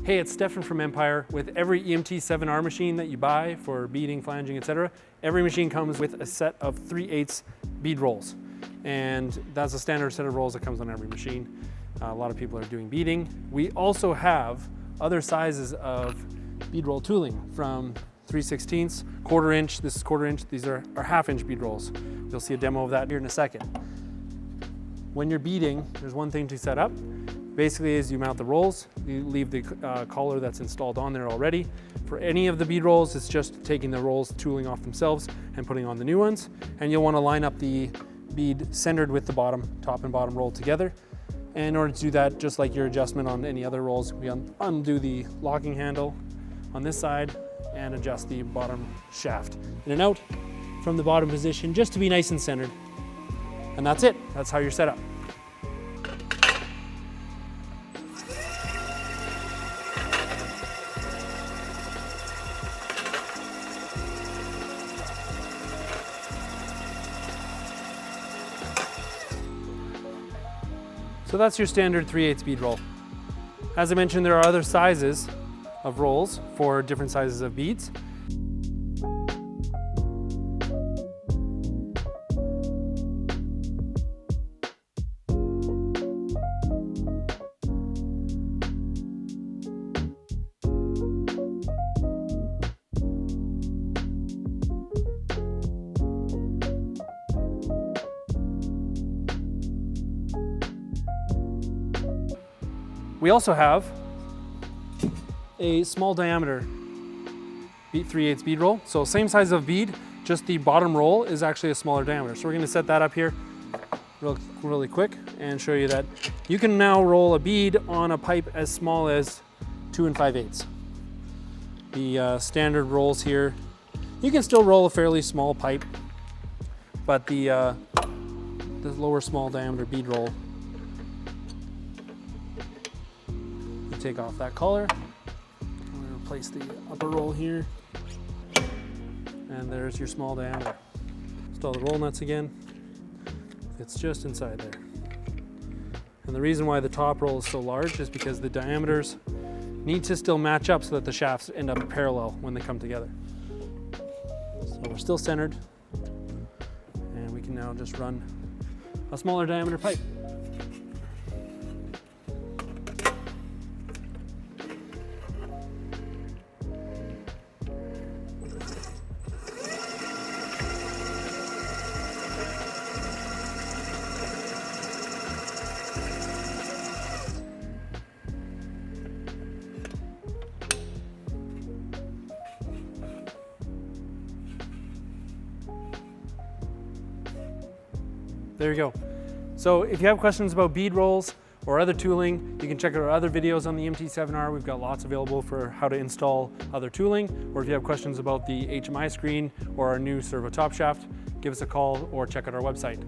Hey, it's Stefan from Empire. With every EMT-7R machine that you buy for beading, flanging, etc., every machine comes with a set of 3/8 bead rolls. And that's a standard set of rolls that comes on every machine. A lot of people are doing beading. We also have other sizes of bead roll tooling from 3/16, 1/4 inch, this is 1/4 inch, these are 1/2 inch bead rolls. You'll see a demo of that here in a second. When you're beading, there's one thing to set up. Basically is you mount the rolls, you leave the collar that's installed on there already. For any of the bead rolls, it's just taking the rolls, tooling off themselves and putting on the new ones. And you'll want to line up the bead centered with the top and bottom roll together. And in order to do that, just like your adjustment on any other rolls, we undo the locking handle on this side and adjust the bottom shaft in and out from the bottom position just to be nice and centered. And that's it, that's how you're set up. So that's your standard 3/8 bead roll. As I mentioned, there are other sizes of rolls for different sizes of beads. We also have a small diameter 3/8 bead roll. So same size of bead, just the bottom roll is actually a smaller diameter. So we're gonna set that up here really quick and show you that you can now roll a bead on a pipe as small as 2 5/8. The standard rolls here, you can still roll a fairly small pipe, but the lower small diameter bead roll, take off that collar. I'm going to replace the upper roll here. And there's your small diameter. Install the roll nuts again. It's just inside there. And the reason why the top roll is so large is because the diameters need to still match up so that the shafts end up parallel when they come together. So we're still centered. And we can now just run a smaller diameter pipe. There you go. So if you have questions about bead rolls or other tooling, you can check out our other videos on the EMT-7R. We've got lots available for how to install other tooling. Or if you have questions about the HMI screen or our new servo top shaft, give us a call or check out our website.